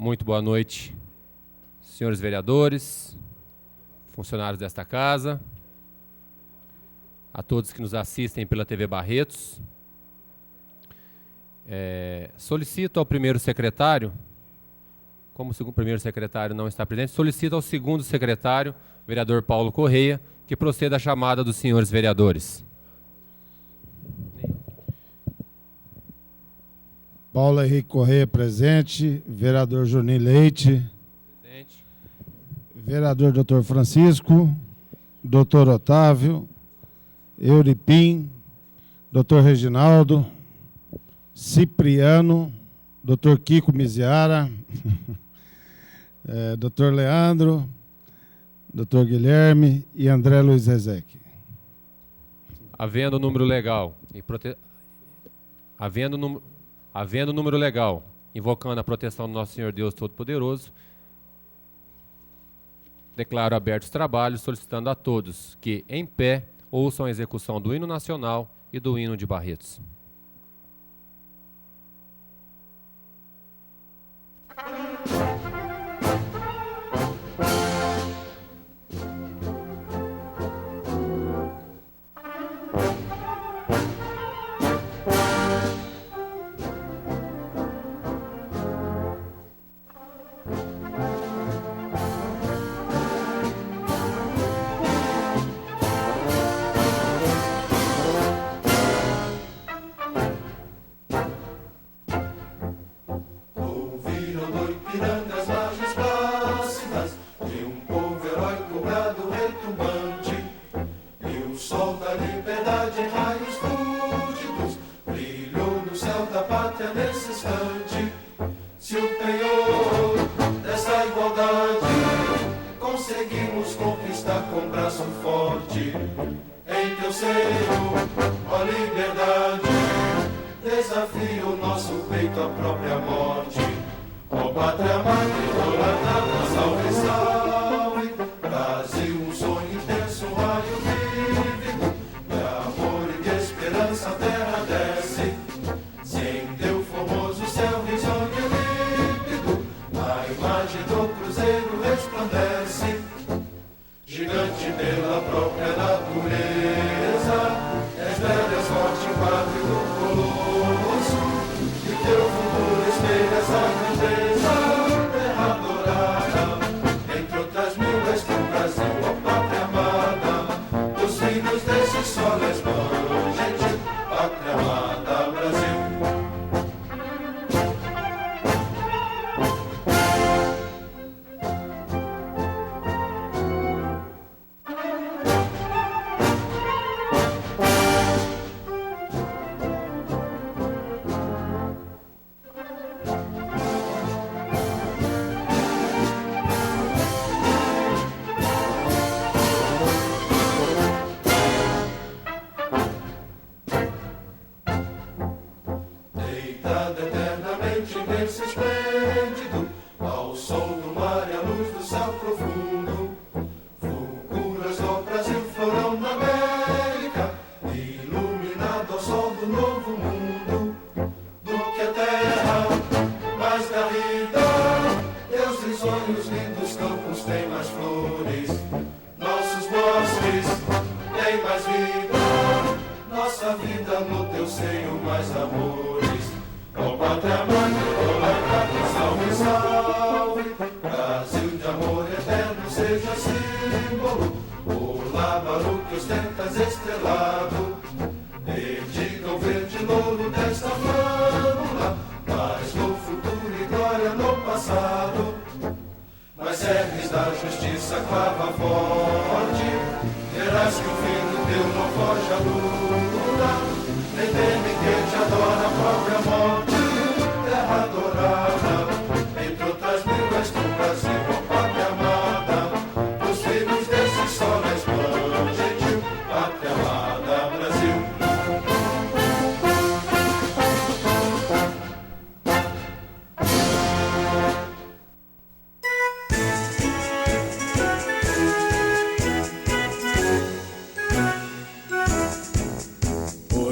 Muito boa noite, senhores vereadores, funcionários desta casa, a todos que nos assistem pela TV Barretos. Solicito ao primeiro secretário, como o primeiro secretário não está presente, solicito ao segundo secretário, vereador Paulo Correia, que proceda à chamada dos senhores vereadores. Paulo Henrique Correia presente, vereador Juninho Leite, Presente. vereador Dr. Francisco, Dr. Otávio, Euripim, Dr. Reginaldo, Cipriano, Dr. Kiko Miziara, Dr. Leandro, Dr. Guilherme e André Luiz Rezeque. Havendo número legal e Havendo número legal, invocando a proteção do nosso Senhor Deus Todo-Poderoso, declaro abertos os trabalhos, solicitando a todos que, em pé, ouçam a execução do hino nacional e do hino de Barretos.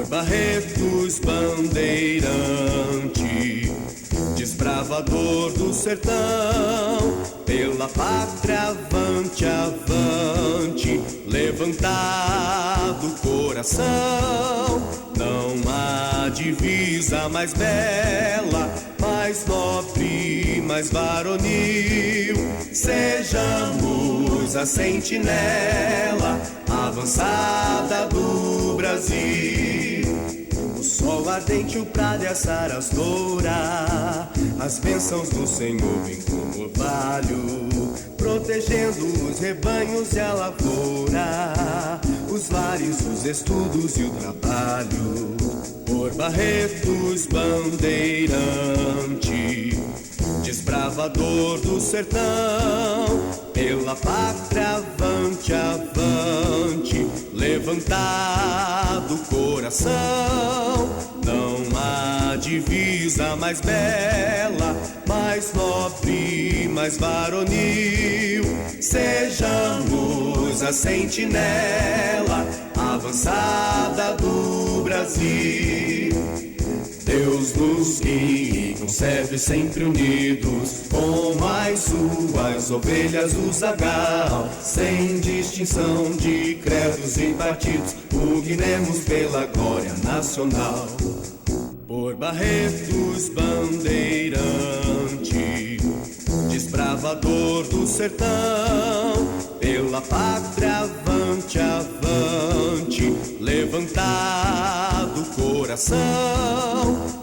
Barretos sertão, pela pátria avante, avante, levantado o coração. Não há divisa mais bela, mais nobre, mais varonil. Sejamos a sentinela avançada do Brasil. O sol ardente, o prado e as sarasdora, as bênçãos do Senhor vêm como orvalho, protegendo os rebanhos e a lavoura, os lares, os estudos e o trabalho. Por Barretos bandeirante, desbravador do sertão, pela pátria avante, avante, levantado o coração. Não há divisa mais bela, mais nobre, mais varonil. Sejamos a sentinela avançada do Brasil. Deus nos guie e conserve sempre unidos, como as suas ovelhas o zagal, sem distinção de credos e partidos, pugnemos pela glória nacional. Por Barretos bandeirante, desbravador do sertão, pela pátria avante, avante, levantado o coração.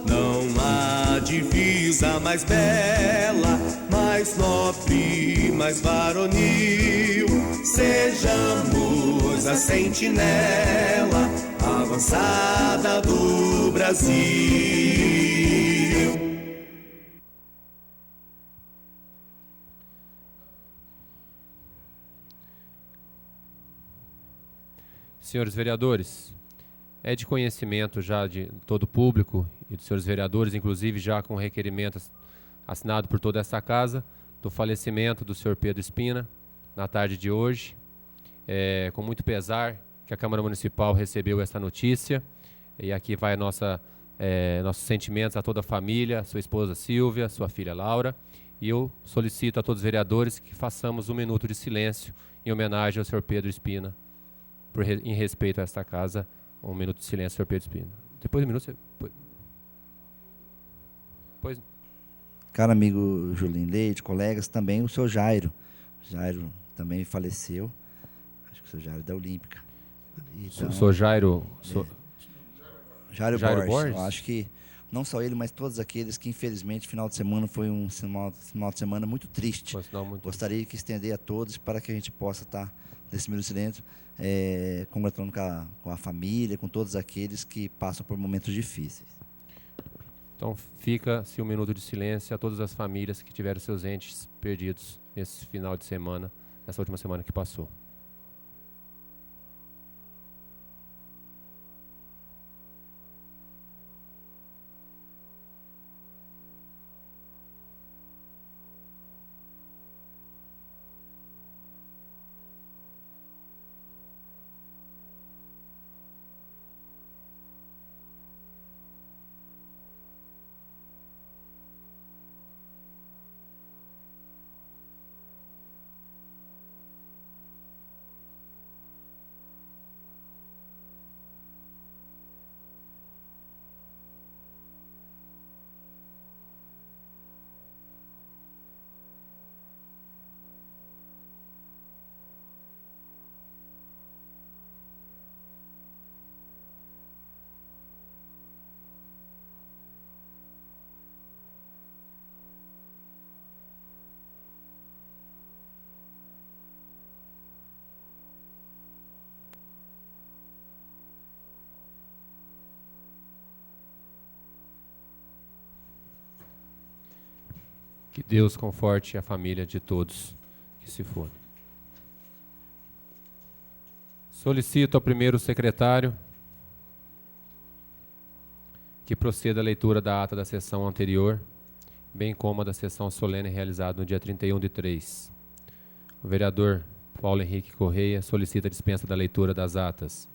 Não há divisa mais bela, mais nobre, mais varonil. Sejamos a sentinela avançada do Brasil. Senhores vereadores, é de conhecimento já de todo o público e dos senhores vereadores, inclusive já com requerimento assinado por toda essa casa, do falecimento do senhor Pedro Espina, na tarde de hoje. Com muito pesar que a Câmara Municipal recebeu essa notícia, e aqui vai nossos sentimentos a toda a família, sua esposa Silvia, sua filha Laura, e eu solicito a todos os vereadores que façamos um minuto de silêncio em homenagem ao senhor Pedro Espina, em respeito a esta casa. Um minuto de silêncio, senhor Pedro Espina. Depois do minuto, Pois. Caro amigo Julinho Leite, colegas, também o senhor Jairo. O Jairo também faleceu. Acho que o senhor Jairo é da Olímpica. Então, o senhor Jairo... Jairo Borges? Borges. Eu acho que não só ele, mas todos aqueles que, infelizmente, final de semana foi um final de semana muito triste. Gostaria de estender a todos para que a gente possa estar nesse minuto de silêncio, congratulando com a família, com todos aqueles que passam por momentos difíceis. Então fica-se um minuto de silêncio a todas as famílias que tiveram seus entes perdidos nesse final de semana, nessa última semana que passou. Que Deus conforte a família de todos que se foram. Solicito ao primeiro secretário que proceda a leitura da ata da sessão anterior, bem como a da sessão solene realizada no dia 31/3. O vereador Paulo Henrique Correia solicita a dispensa da leitura das atas.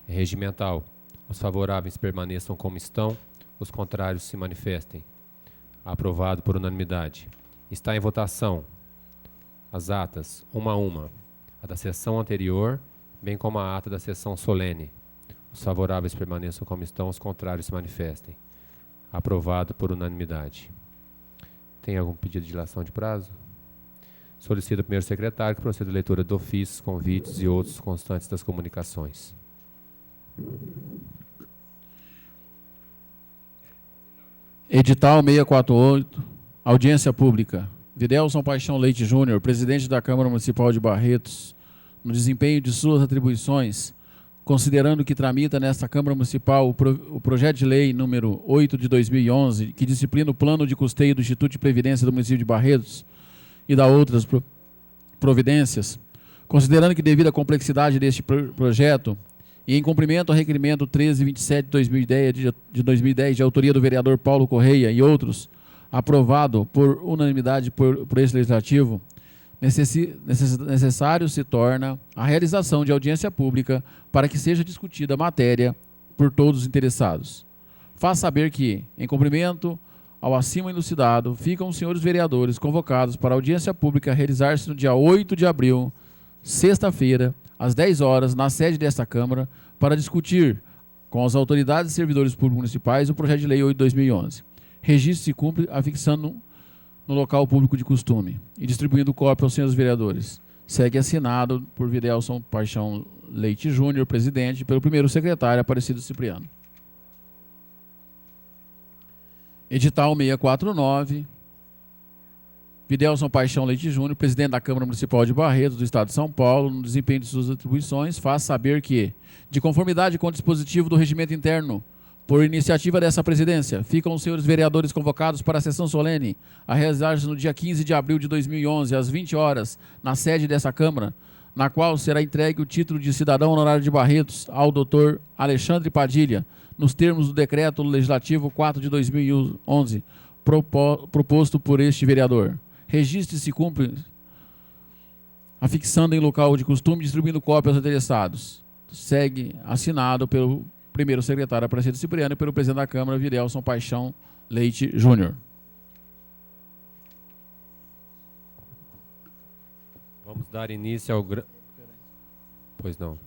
Regimental. Os favoráveis permaneçam como estão, os contrários se manifestem. Aprovado por unanimidade. Está em votação as atas, uma a uma, a da sessão anterior, bem como a ata da sessão solene. Os favoráveis permaneçam como estão, os contrários se manifestem. Aprovado por unanimidade. Tem algum pedido de dilação de prazo? Solicito ao primeiro secretário que proceda a leitura de ofícios, convites e outros constantes das comunicações. Edital 648, audiência pública. Videlson Paixão Leite Júnior, presidente da Câmara Municipal de Barretos, no desempenho de suas atribuições, considerando que tramita nesta Câmara Municipal o projeto de lei número 8 de 2011, que disciplina o plano de custeio do Instituto de Previdência do município de Barretos e da outras providências, considerando que devido à complexidade deste projeto e em cumprimento ao requerimento 1327 de 2010 de autoria do vereador Paulo Correia e outros, aprovado por unanimidade por esse legislativo, necessário se torna a realização de audiência pública para que seja discutida a matéria por todos os interessados. Faz saber que, em cumprimento ao acima elucidado, ficam os senhores vereadores convocados para a audiência pública a realizar-se no dia 8 de abril, sexta-feira, às 10 horas, na sede desta Câmara, para discutir com as autoridades e servidores públicos municipais o projeto de lei 8 de 2011. Registro se cumpre afixando no local público de costume e distribuindo cópia aos senhores vereadores. Segue assinado por Videlson Paixão Leite Júnior, presidente, e pelo primeiro secretário, Aparecido Cipriano. Edital 649, Videlson Paixão Leite Júnior, presidente da Câmara Municipal de Barretos, do Estado de São Paulo, no desempenho de suas atribuições, faz saber que, de conformidade com o dispositivo do regimento interno, por iniciativa dessa presidência, ficam os senhores vereadores convocados para a sessão solene a realizar-se no dia 15 de abril de 2011, às 20 horas, na sede dessa Câmara, na qual será entregue o título de cidadão honorário de Barretos ao Dr. Alexandre Padilha, nos termos do decreto legislativo 4 de 2011, proposto por este vereador. Registre se cumpre afixando em local de costume, distribuindo cópias aos interessados. Segue assinado pelo primeiro secretário Aparecido Cipriano e pelo presidente da Câmara, Videlson Paixão Leite Júnior. Vamos dar início ao... Pois não.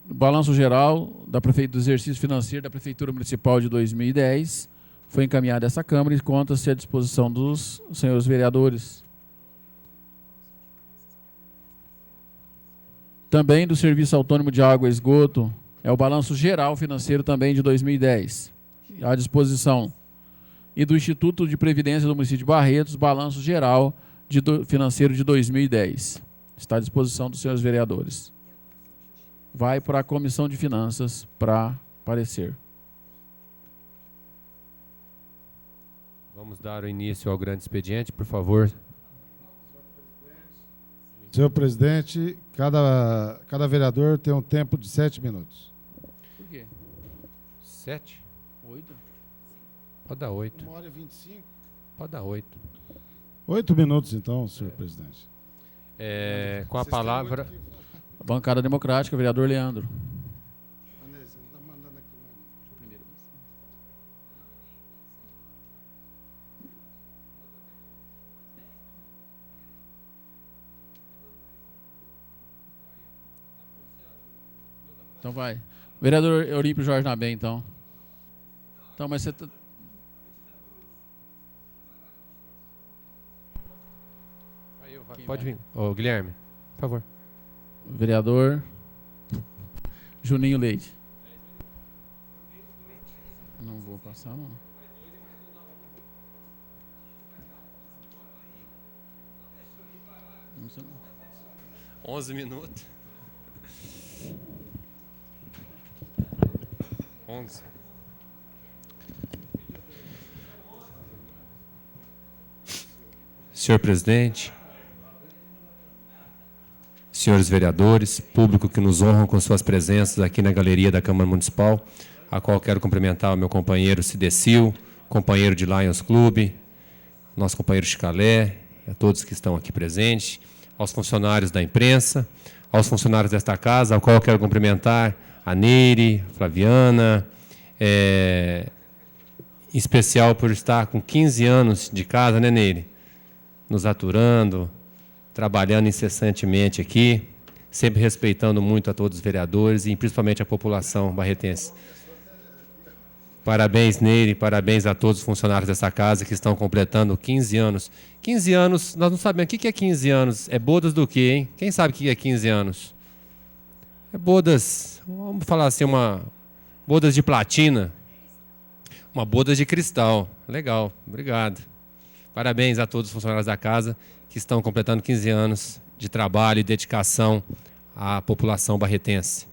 Balanço geral do exercício financeiro da Prefeitura Municipal de 2010 foi encaminhado a essa Câmara e conta-se à disposição dos senhores vereadores. Também do Serviço Autônomo de Água e Esgoto, é o balanço geral financeiro também de 2010, à disposição. E do Instituto de Previdência do município de Barretos, balanço geral financeiro de 2010. Está à disposição dos senhores vereadores. Vai para a Comissão de Finanças para parecer. Vamos dar o início ao grande expediente, por favor. Senhor presidente, cada vereador tem um tempo de 7 minutos. Por quê? 7? 8? Pode dar 8. 1h25? Pode dar 8. 8 minutos, então, senhor presidente. Com a palavra... A bancada democrática, vereador Leandro. Então vai. Vereador Eurípio Jorge Nabem, então. Então, mas você... Pode vir. Ô, Guilherme, por favor. Vereador Juninho Leite. Não vou passar, não. Não sei não. 11 minutos. 11. Senhor presidente, senhores vereadores, público que nos honram com suas presenças aqui na galeria da Câmara Municipal, a qual quero cumprimentar o meu companheiro Cidecil, companheiro de Lions Clube, nosso companheiro Chicalé, a todos que estão aqui presentes, aos funcionários da imprensa, aos funcionários desta casa, ao qual quero cumprimentar a Neire, Flaviana, em especial por estar com 15 anos de casa, né, Neire? Nos aturando, trabalhando incessantemente aqui, sempre respeitando muito a todos os vereadores e principalmente a população barretense. Parabéns, Neire, parabéns a todos os funcionários dessa casa que estão completando 15 anos. 15 anos, nós não sabemos o que é 15 anos. É bodas do quê, hein? Quem sabe o que é 15 anos? É bodas, vamos falar assim, bodas de platina. Uma bodas de cristal. Legal, obrigado. Parabéns a todos os funcionários da casa que estão completando 15 anos de trabalho e dedicação à população barretense.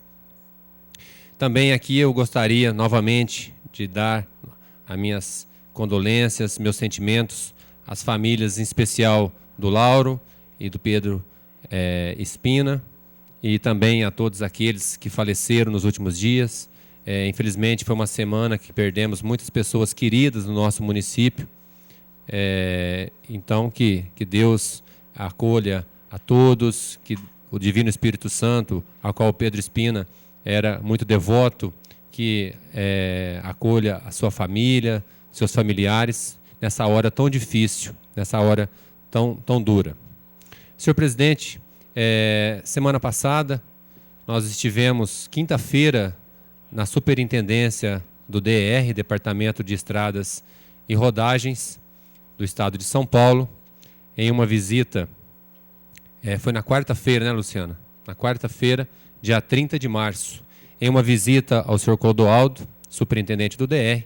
Também aqui eu gostaria, novamente, de dar as minhas condolências, meus sentimentos às famílias, em especial do Lauro e do Pedro Espina, e também a todos aqueles que faleceram nos últimos dias. Infelizmente, foi uma semana que perdemos muitas pessoas queridas no nosso município. Então, que Deus acolha a todos, que o Divino Espírito Santo, ao qual o Pedro Espina era muito devoto, que acolha a sua família, seus familiares, nessa hora tão difícil, nessa hora tão dura. Senhor presidente, semana passada, nós estivemos, quinta-feira, na superintendência do DR, Departamento de Estradas e Rodagens, do Estado de São Paulo, em uma visita, foi na quarta-feira, né, Luciana? Na quarta-feira, dia 30 de março, em uma visita ao senhor Clodoaldo, superintendente do DR,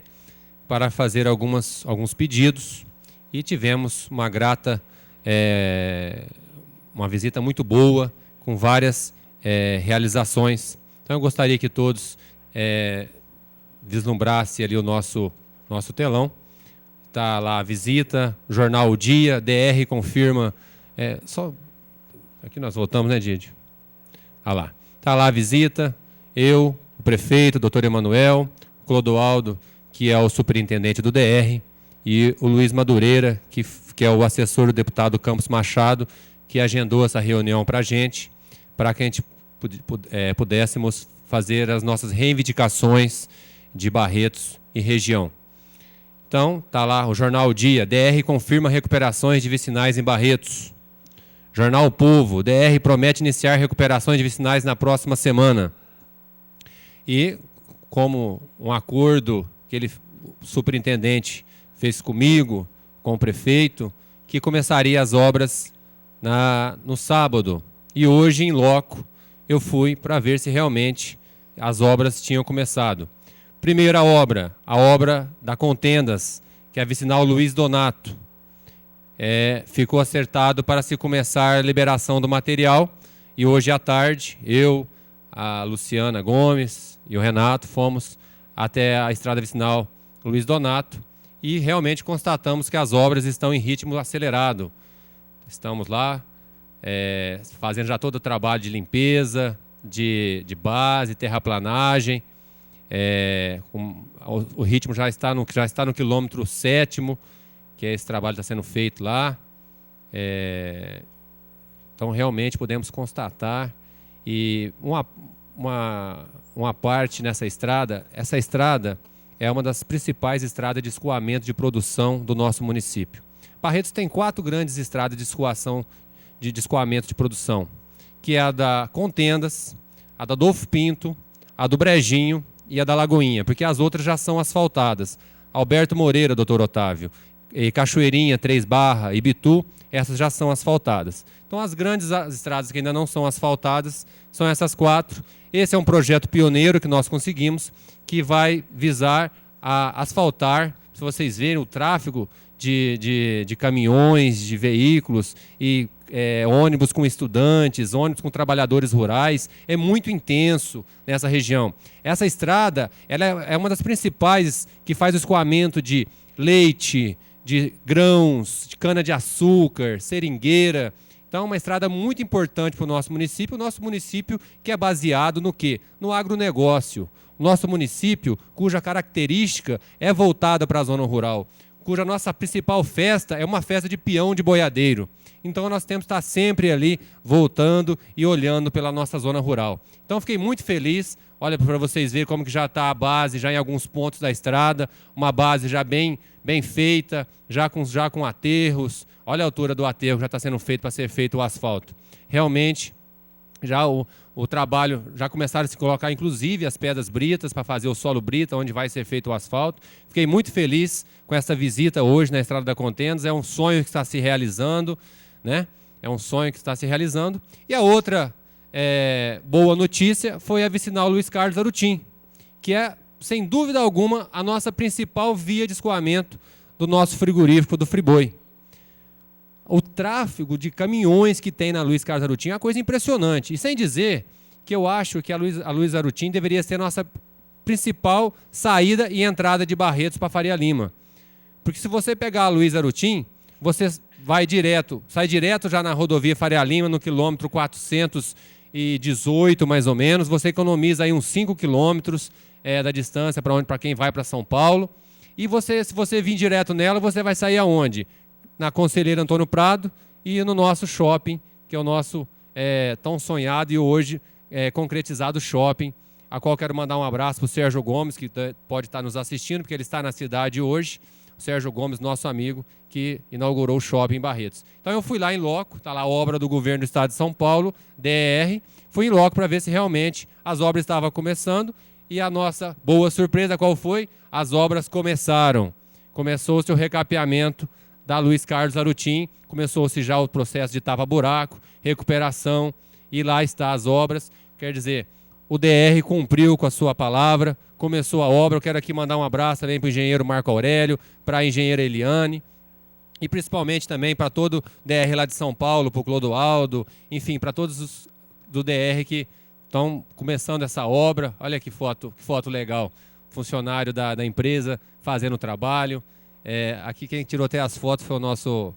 para fazer alguns pedidos, e tivemos uma grata, uma visita muito boa, com várias realizações. Então eu gostaria que todos vislumbrassem ali o nosso telão. Está lá a visita, jornal O Dia, DR confirma, aqui nós voltamos, né, Didi? Ah lá, está lá a visita, eu, o prefeito, o doutor Emanuel, o Clodoaldo, que é o superintendente do DR, e o Luiz Madureira, que é o assessor do deputado Campos Machado, que agendou essa reunião para a gente gente pudéssemos fazer as nossas reivindicações de Barretos e região. Então, está lá o jornal O Dia, DR confirma recuperações de vicinais em Barretos. Jornal O Povo, DR promete iniciar recuperações de vicinais na próxima semana. E, como um acordo que o superintendente fez comigo, com o prefeito, que começaria as obras no sábado. E hoje, em loco, eu fui para ver se realmente as obras tinham começado. Primeira obra, a obra da Contendas, que é a vicinal Luiz Donato. Ficou acertado para se começar a liberação do material, e hoje à tarde, eu, a Luciana Gomes e o Renato fomos até a estrada vicinal Luiz Donato e realmente constatamos que as obras estão em ritmo acelerado. Estamos lá fazendo já todo o trabalho de limpeza, de base, terraplanagem. O ritmo já está no quilômetro 7º, que esse trabalho está sendo feito lá. Então, realmente, podemos constatar. E uma parte nessa estrada, essa estrada é uma das principais estradas de escoamento de produção do nosso município. Barretos tem 4 grandes estradas de escoação, de escoamento de produção, que é a da Contendas, a da Adolfo Pinto, a do Brejinho e a da Lagoinha, porque as outras já são asfaltadas. Alberto Moreira, doutor Otávio, e Cachoeirinha, 3 Barra e Bitu, essas já são asfaltadas. Então, as grandes estradas que ainda não são asfaltadas são essas 4. Esse é um projeto pioneiro que nós conseguimos, que vai visar a asfaltar, se vocês verem, o tráfego de caminhões, de veículos e ônibus com estudantes, ônibus com trabalhadores rurais, é muito intenso nessa região. Essa estrada ela é uma das principais que faz o escoamento de leite, de grãos, de cana-de-açúcar, seringueira. Então, é uma estrada muito importante para o nosso município que é baseado no quê? No agronegócio. O nosso município, cuja característica é voltada para a zona rural, cuja nossa principal festa é uma festa de peão de boiadeiro. Então nós temos que estar sempre ali voltando e olhando pela nossa zona rural. Então fiquei muito feliz, olha para vocês verem como que já está a base, já em alguns pontos da estrada, uma base já bem feita, já com aterros. Olha a altura do aterro que já está sendo feito para ser feito o asfalto. Realmente, já o trabalho, já começaram a se colocar inclusive as pedras britas para fazer o solo brita, onde vai ser feito o asfalto. Fiquei muito feliz com essa visita hoje na Estrada da Contendas, é um sonho que está se realizando, né? É um sonho que está se realizando. E a outra boa notícia foi a vicinal Luiz Carlos Arutim, que é, sem dúvida alguma, a nossa principal via de escoamento do nosso frigorífico do Friboi. O tráfego de caminhões que tem na Luiz Carlos Arutim é uma coisa impressionante. E sem dizer que eu acho que a Luiz Arutim deveria ser a nossa principal saída e entrada de Barretos para Faria Lima. Porque se você pegar a Luiz Arutim, você sai direto já na rodovia Faria Lima, no quilômetro 418 mais ou menos, você economiza aí uns 5 quilômetros da distância para quem vai para São Paulo. E se você vir direto nela, você vai sair aonde? Na Conselheiro Antônio Prado e no nosso shopping, que é o nosso tão sonhado e hoje concretizado shopping, a qual quero mandar um abraço para o Sérgio Gomes, que pode estar nos assistindo, porque ele está na cidade hoje. O Sérgio Gomes, nosso amigo, que inaugurou o shopping em Barretos. Então eu fui lá em loco, está lá a obra do governo do estado de São Paulo, DR, fui em loco para ver se realmente as obras estavam começando e a nossa boa surpresa qual foi? As obras começaram. Começou-se o recapeamento da Luiz Carlos Arutim, começou-se já o processo de tapa-buraco, recuperação, e lá está as obras. Quer dizer, o DR cumpriu com a sua palavra, começou a obra. Eu quero aqui mandar um abraço também para o engenheiro Marco Aurélio, para a engenheira Eliane, e principalmente também para todo o DR lá de São Paulo, para o Clodoaldo, enfim, para todos os do DR que estão começando essa obra. Olha que foto legal, funcionário da empresa fazendo o trabalho. Aqui quem tirou até as fotos foi o nosso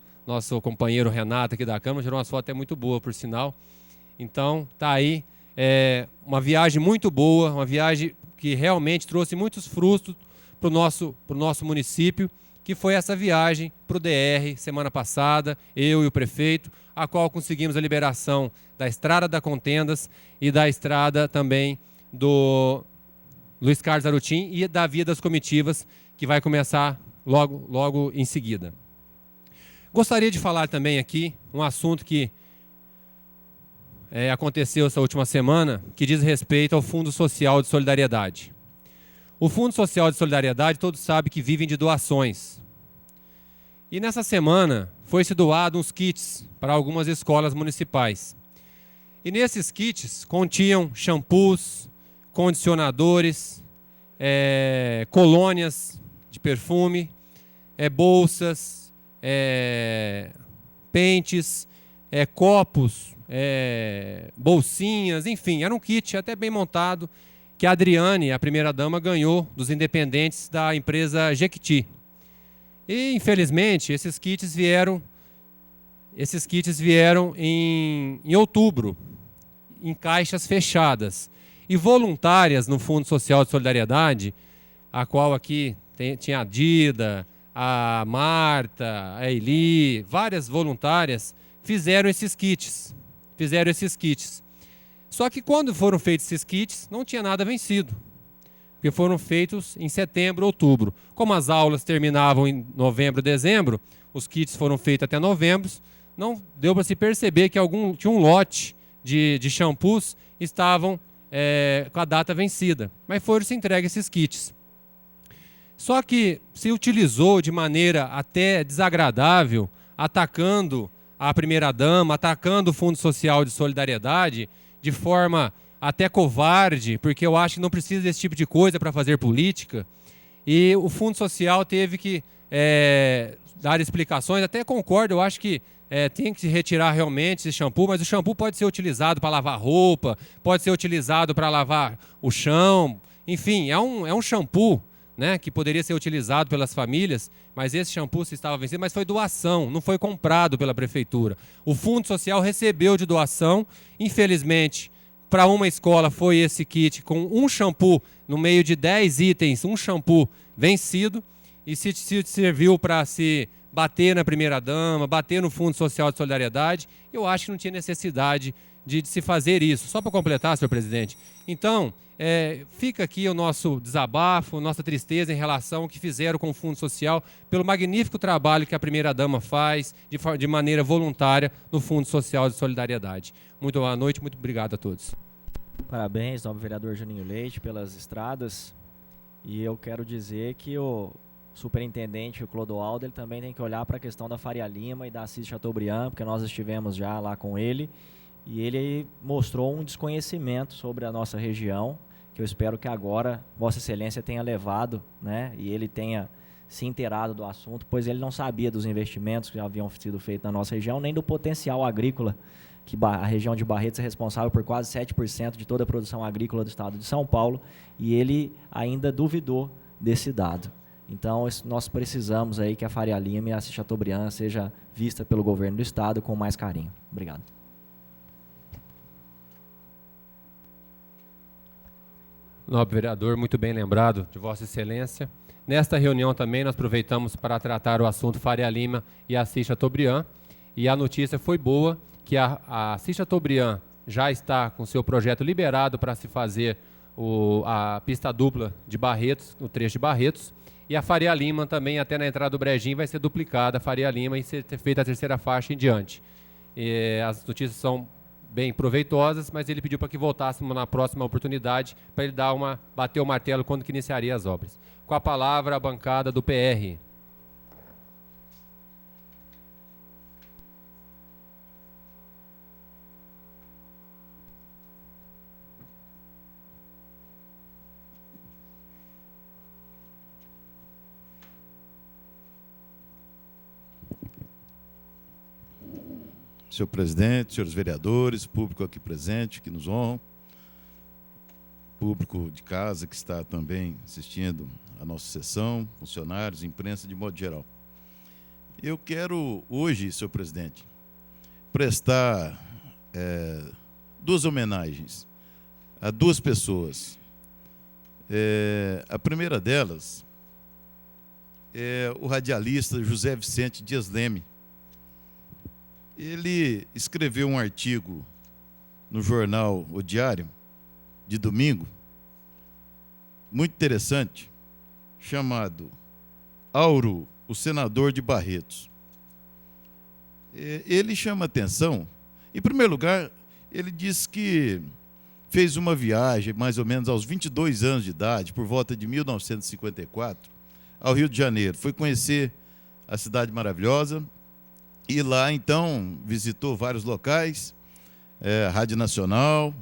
companheiro Renato aqui da Câmara, tirou umas fotos até muito boas, por sinal. Então, tá aí uma viagem muito boa, uma viagem que realmente trouxe muitos frutos para o nosso município, que foi essa viagem para o DR semana passada, eu e o prefeito, a qual conseguimos a liberação da Estrada da Contendas e da estrada também do Luiz Carlos Arutim e da Via das Comitivas, que vai começar logo em seguida. Gostaria de falar também aqui um assunto que aconteceu essa última semana, que diz respeito ao Fundo Social de Solidariedade. O Fundo Social de Solidariedade, todos sabem que vivem de doações. E nessa semana foi-se doado uns kits para algumas escolas municipais. E nesses kits continham shampoos, condicionadores, colônias de perfume, bolsas, pentes, copos, bolsinhas, enfim, era um kit até bem montado que a Adriane, a primeira-dama, ganhou dos independentes da empresa Jequiti. E, infelizmente, esses kits vieram em outubro, em caixas fechadas. E voluntárias no Fundo Social de Solidariedade, a qual aqui tinha a Dida, a Marta, a Eli, várias voluntárias, fizeram esses kits. Só que quando foram feitos esses kits, não tinha nada vencido, porque foram feitos em setembro, outubro. Como as aulas terminavam em novembro, dezembro, os kits foram feitos até novembro, não deu para se perceber que tinha um lote de shampoos estavam com a data vencida, mas foram-se entregues esses kits. Só que se utilizou de maneira até desagradável, atacando a primeira-dama, atacando o Fundo Social de Solidariedade, de forma até covarde, porque eu acho que não precisa desse tipo de coisa para fazer política. E o Fundo Social teve que dar explicações, até concordo, eu acho que tem que se retirar realmente esse shampoo, mas o shampoo pode ser utilizado para lavar roupa, pode ser utilizado para lavar o chão, enfim, é um shampoo, né, que poderia ser utilizado pelas famílias, mas esse shampoo estava vencido, mas foi doação, não foi comprado pela prefeitura. O Fundo Social recebeu de doação, infelizmente, para uma escola foi esse kit com um shampoo, no meio de 10 itens, um shampoo vencido, e se serviu para se bater na primeira-dama, bater no Fundo Social de Solidariedade, eu acho que não tinha necessidade de se fazer isso. Só para completar, senhor presidente. Então, fica aqui o nosso desabafo, nossa tristeza em relação ao que fizeram com o Fundo Social, pelo magnífico trabalho que a primeira-dama faz de maneira voluntária no Fundo Social de Solidariedade. Muito boa noite, muito obrigado a todos. Parabéns, nobre vereador Juninho Leite, pelas estradas. E eu quero dizer que o superintendente, o Clodoaldo, ele também tem que olhar para a questão da Faria Lima e da Assis Chateaubriand, porque nós estivemos já lá com ele, e ele mostrou um desconhecimento sobre a nossa região, que eu espero que agora Vossa Excelência tenha levado, né, e ele tenha se inteirado do assunto, pois ele não sabia dos investimentos que já haviam sido feitos na nossa região, nem do potencial agrícola, que a região de Barretos é responsável por quase 7% de toda a produção agrícola do estado de São Paulo, e ele ainda duvidou desse dado. Então, nós precisamos aí que a Faria Lima e a Assis Chateaubriand seja vista pelo governo do estado com mais carinho. Obrigado. Nobre vereador, muito bem lembrado de Vossa Excelência. Nesta reunião também nós aproveitamos para tratar o assunto Faria Lima e Assis Chateaubriand, e a notícia foi boa, que a Assis Chateaubriand já está com seu projeto liberado para se fazer a pista dupla de Barretos, o trecho de Barretos, e a Faria Lima também, até na entrada do Brejinho, vai ser duplicada a Faria Lima e ser feita a terceira faixa em diante. As notícias são bem proveitosas, mas ele pediu para que voltássemos na próxima oportunidade para ele bater o martelo quando que iniciaria as obras. Com a palavra, a bancada do PR. Senhor presidente, senhores vereadores, público aqui presente, que nos honram, público de casa que está também assistindo a nossa sessão, funcionários, imprensa de modo geral. Eu quero hoje, senhor presidente, prestar duas homenagens a duas pessoas. A primeira delas é o radialista José Vicente Dias Leme. Ele escreveu um artigo no jornal O Diário, de domingo, muito interessante, chamado Auro, o senador de Barretos. Ele chama atenção, em primeiro lugar, ele diz que fez uma viagem, mais ou menos aos 22 anos de idade, por volta de 1954, ao Rio de Janeiro. Foi conhecer a cidade maravilhosa, e lá, então, visitou vários locais, a Rádio Nacional,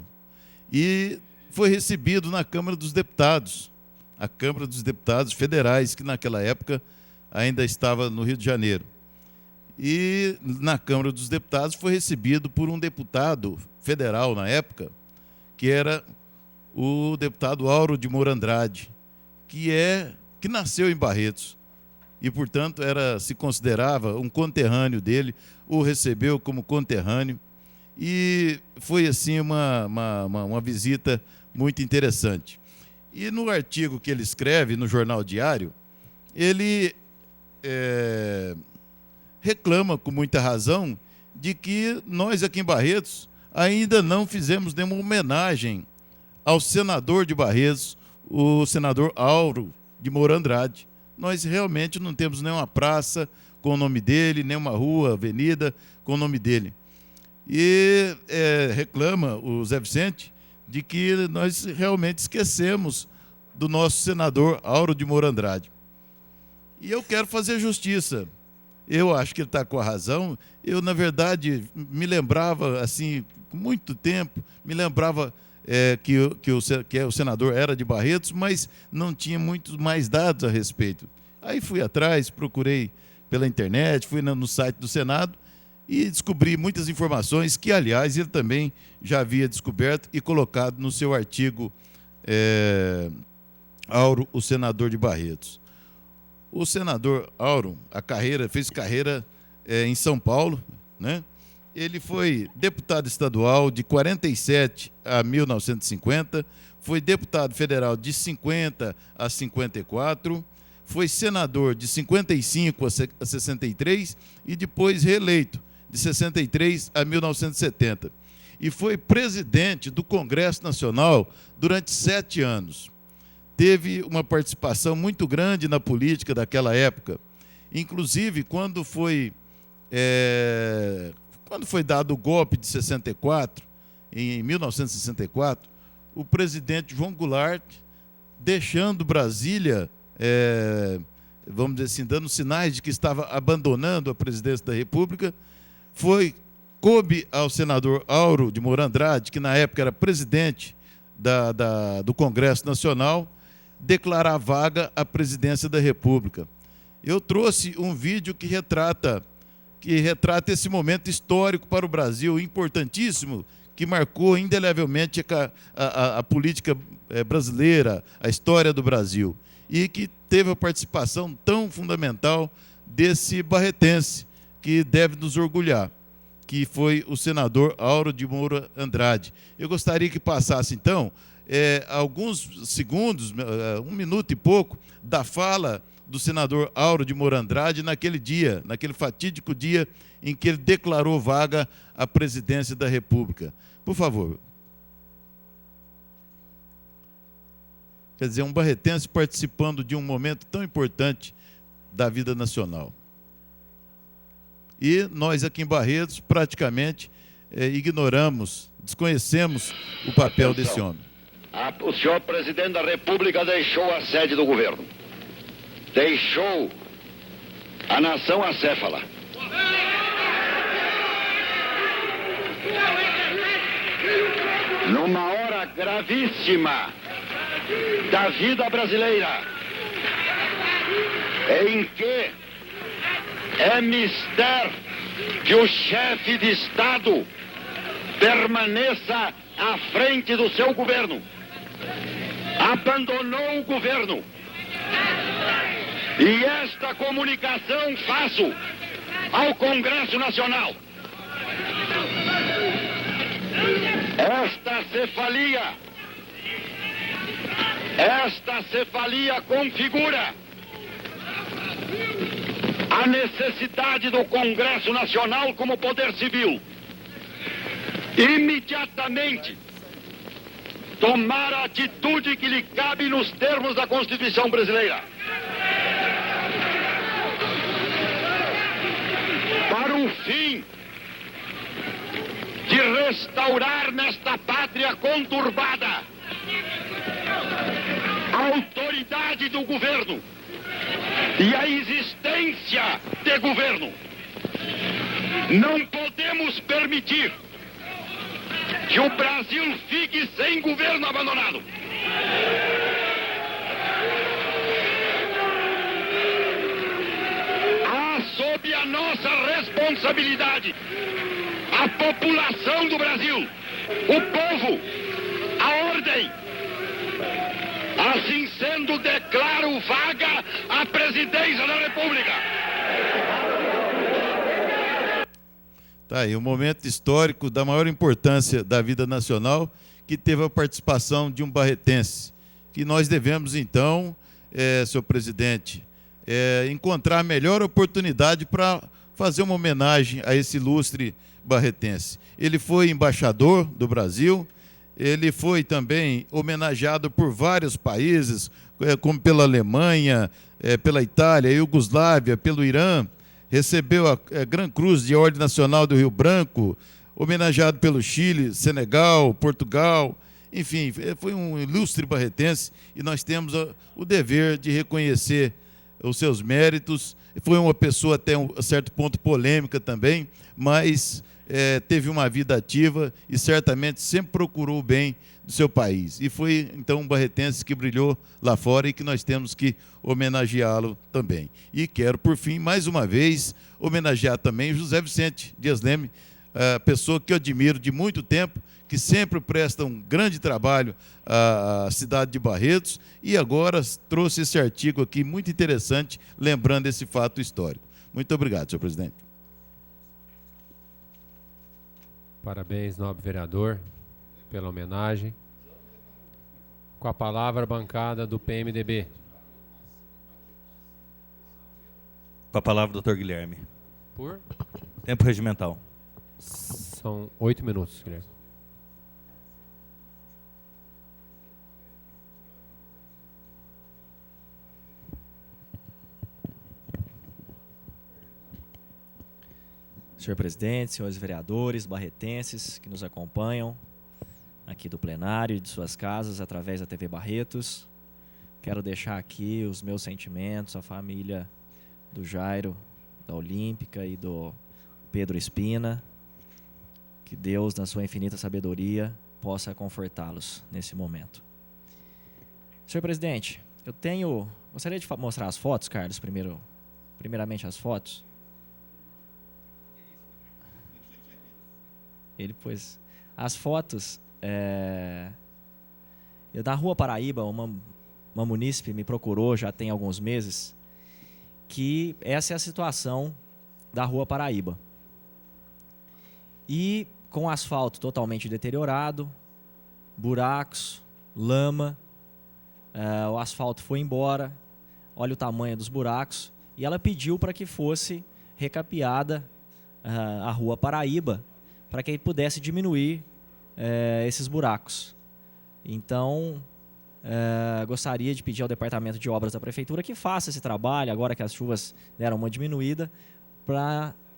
e foi recebido na Câmara dos Deputados, a Câmara dos Deputados Federais, que naquela época ainda estava no Rio de Janeiro. E na Câmara dos Deputados foi recebido por um deputado federal na época, que era o deputado Auro de Moura Andrade, que nasceu em Barretos, e, portanto, se considerava um conterrâneo dele, o recebeu como conterrâneo, e foi, assim, uma visita muito interessante. E no artigo que ele escreve no Jornal Diário, ele reclama, com muita razão, de que nós aqui em Barretos ainda não fizemos nenhuma homenagem ao senador de Barretos, o senador Auro de Moura Andrade. Nós realmente não temos nenhuma praça com o nome dele, nenhuma rua, avenida com o nome dele. E reclama o Zé Vicente de que nós realmente esquecemos do nosso senador Auro de Moura Andrade. E eu quero fazer justiça. Eu acho que ele está com a razão. Eu, na verdade, me lembrava, assim, com muito tempo, me lembrava que o senador era de Barretos, mas não tinha muitos mais dados a respeito. Aí fui atrás, procurei pela internet, fui no site do Senado e descobri muitas informações que, aliás, ele também já havia descoberto e colocado no seu artigo Auro, o senador de Barretos. O senador Auro fez carreira em São Paulo, né? Ele foi deputado estadual de 47 a 1950, foi deputado federal de 50 a 54, foi senador de 55 a 63 e depois reeleito de 63 a 1970. E foi presidente do Congresso Nacional durante 7 anos. Teve uma participação muito grande na política daquela época. Inclusive, quando foi dado o golpe de 64, em 1964, o presidente João Goulart, deixando Brasília, vamos dizer assim, dando sinais de que estava abandonando a presidência da República, coube ao senador Auro de Moura Andrade, que na época era presidente do Congresso Nacional, declarar vaga à presidência da República. Eu trouxe um vídeo que retrata esse momento histórico para o Brasil, importantíssimo, que marcou indelevelmente a política brasileira, a história do Brasil, e que teve a participação tão fundamental desse barretense, que deve nos orgulhar, que foi o senador Auro de Moura Andrade. Eu gostaria que passasse, então, alguns segundos, 1 minuto e pouco, da fala do senador Auro de Moura Andrade naquele dia, naquele fatídico dia em que ele declarou vaga à presidência da República. Por favor. Quer dizer, um barretense participando de um momento tão importante da vida nacional. E nós aqui em Barretos praticamente ignoramos, desconhecemos o papel desse homem. O senhor presidente da República deixou a sede do governo. Deixou a nação acéfala. Numa hora gravíssima da vida brasileira, em que é mister que o chefe de Estado permaneça à frente do seu governo. Abandonou o governo. E esta comunicação faço ao Congresso Nacional. Esta cefalia configura a necessidade do Congresso Nacional como poder civil imediatamente tomar a atitude que lhe cabe nos termos da Constituição brasileira. Para o fim de restaurar nesta pátria conturbada a autoridade do governo e a existência de governo. Não podemos permitir que o Brasil fique sem governo abandonado. Há sob a nossa responsabilidade a população do Brasil, o povo, a ordem. Assim sendo, declaro vaga a presidência da República. Tá aí, um momento histórico da maior importância da vida nacional, que teve a participação de um barretense, que nós devemos, então, senhor presidente, encontrar a melhor oportunidade para fazer uma homenagem a esse ilustre barretense. Ele foi embaixador do Brasil, ele foi também homenageado por vários países, como pela Alemanha, pela Itália, Iugoslávia, pelo Irã, recebeu a Gran Cruz de Ordem Nacional do Rio Branco, homenageado pelo Chile, Senegal, Portugal, enfim, foi um ilustre barretense e nós temos o dever de reconhecer os seus méritos. Foi uma pessoa até um certo ponto polêmica também, mas teve uma vida ativa e certamente sempre procurou o bem do seu país. E foi, então, um barretense que brilhou lá fora e que nós temos que homenageá-lo também. E quero, por fim, mais uma vez, homenagear também José Vicente Dias Leme, pessoa que eu admiro de muito tempo, que sempre presta um grande trabalho à cidade de Barretos e agora trouxe esse artigo aqui muito interessante, lembrando esse fato histórico. Muito obrigado, senhor presidente. Parabéns, nobre vereador, pela homenagem. Com a palavra, a bancada do PMDB. Com a palavra, doutor Guilherme. Por? Tempo regimental. São 8 minutos, Guilherme. Senhor presidente, senhores vereadores, barretenses que nos acompanham aqui do plenário e de suas casas através da TV Barretos, quero deixar aqui os meus sentimentos à família do Jairo, da Olímpica e do Pedro Espina. Que Deus, na sua infinita sabedoria, possa confortá-los nesse momento. Senhor presidente, gostaria de mostrar as fotos, Carlos, primeiramente as fotos. Ele pôs as fotos. Da Rua Paraíba, uma munícipe me procurou já tem alguns meses, que essa é a situação da Rua Paraíba. E com o asfalto totalmente deteriorado, buracos, lama, o asfalto foi embora, olha o tamanho dos buracos, e ela pediu para que fosse recapeada a Rua Paraíba, para que pudesse diminuir esses buracos. Então, gostaria de pedir ao Departamento de Obras da Prefeitura que faça esse trabalho, agora que as chuvas deram uma diminuída.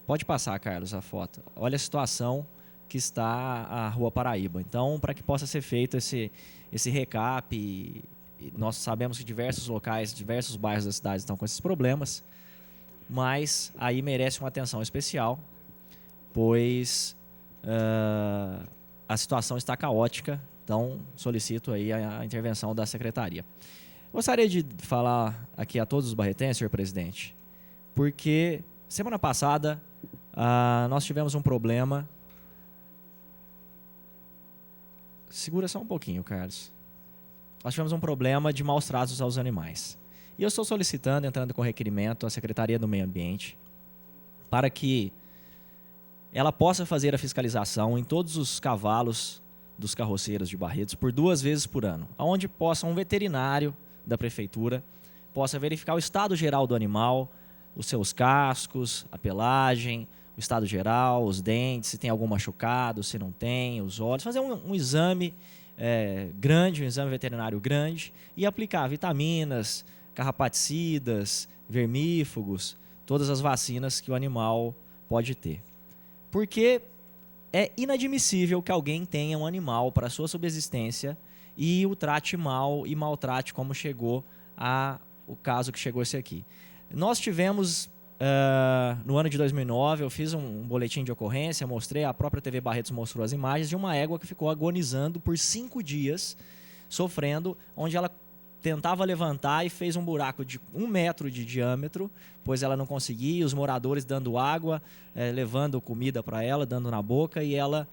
Pode passar, Carlos, a foto. Olha a situação que está a Rua Paraíba. Então, para que possa ser feito esse recap, nós sabemos que diversos locais, diversos bairros da cidade estão com esses problemas, mas aí merece uma atenção especial, pois a situação está caótica, então solicito aí a intervenção da Secretaria. Gostaria de falar aqui a todos os barretenses, senhor presidente, porque semana passada nós tivemos um problema. Segura só um pouquinho, Carlos. Nós tivemos um problema de maus tratos aos animais. E eu estou solicitando, entrando com requerimento à Secretaria do Meio Ambiente, para que ela possa fazer a fiscalização em todos os cavalos dos carroceiros de Barretos por 2 vezes por ano, onde possa um veterinário da prefeitura possa verificar o estado geral do animal, os seus cascos, a pelagem, o estado geral, os dentes, se tem algum machucado, se não tem, os olhos, fazer um exame grande, um exame veterinário grande e aplicar vitaminas, carrapaticidas, vermífugos, todas as vacinas que o animal pode ter. Porque é inadmissível que alguém tenha um animal para sua subsistência e o trate mal e maltrate como chegou o caso que chegou esse aqui. Nós tivemos, no ano de 2009, eu fiz um boletim de ocorrência, mostrei, a própria TV Barretos mostrou as imagens de uma égua que ficou agonizando por 5 dias, sofrendo, onde ela tentava levantar e fez um buraco de 1 metro de diâmetro, pois ela não conseguia, os moradores dando água, levando comida para ela, dando na boca, e ela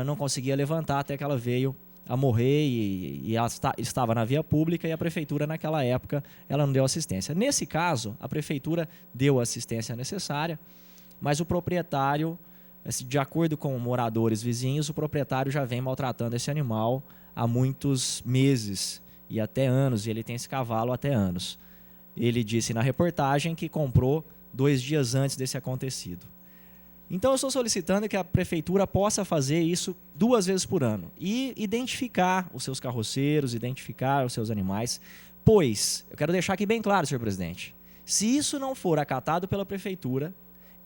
não conseguia levantar até que ela veio a morrer e ela estava na via pública e a prefeitura naquela época ela não deu assistência. Nesse caso, a prefeitura deu a assistência necessária, mas o proprietário, de acordo com moradores vizinhos, o proprietário já vem maltratando esse animal há muitos meses e até anos, e ele tem esse cavalo até anos. Ele disse na reportagem que comprou 2 dias antes desse acontecido. Então eu estou solicitando que a prefeitura possa fazer isso 2 vezes por ano e identificar os seus carroceiros, identificar os seus animais, pois, eu quero deixar aqui bem claro, senhor presidente, se isso não for acatado pela prefeitura,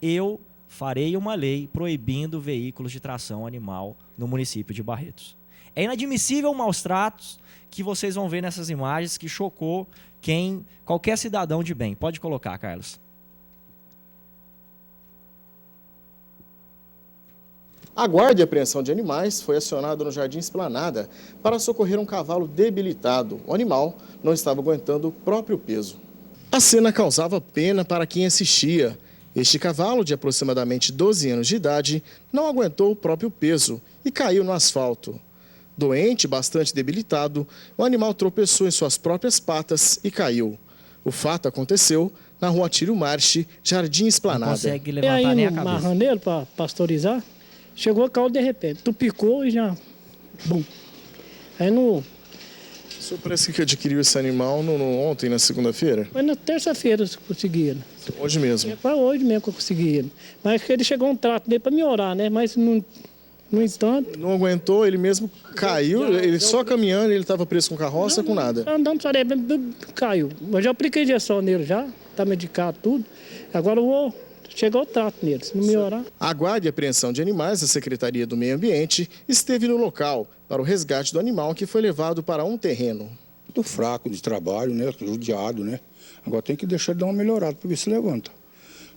eu farei uma lei proibindo veículos de tração animal no município de Barretos. É inadmissível maus tratos que vocês vão ver nessas imagens que chocou qualquer cidadão de bem. Pode colocar, Carlos. A Guarda e Apreensão de Animais foi acionada no Jardim Esplanada para socorrer um cavalo debilitado. O animal não estava aguentando o próprio peso. A cena causava pena para quem assistia. Este cavalo, de aproximadamente 12 anos de idade, não aguentou o próprio peso e caiu no asfalto. Doente, bastante debilitado, o animal tropeçou em suas próprias patas e caiu. O fato aconteceu na Rua Tírio Marche, Jardim Esplanada. Não consegue levantar nem a cabeça. Marraneiro para pastorizar, chegou a cauda de repente, tu picou e já... Bum. Aí O senhor parece que adquiriu esse animal ontem, na segunda-feira? Foi na terça-feira que consegui. Hoje mesmo? Foi hoje mesmo que eu consegui. Mas ele chegou um trato dele para melhorar, né? Mas no instante... Não aguentou, ele mesmo caiu, ele só caminhando, ele estava preso com carroça, com nada? Andando, só caiu. Mas já apliquei injeção nele já, tá medicado, tudo. Agora eu vou... Chegou o trato nele, se não melhorar... A Guarda e Apreensão de Animais da Secretaria do Meio Ambiente esteve no local para o resgate do animal que foi levado para um terreno. Muito fraco de trabalho, né? Judiado, né? Agora tem que deixar ele dar uma melhorada para ver se levanta.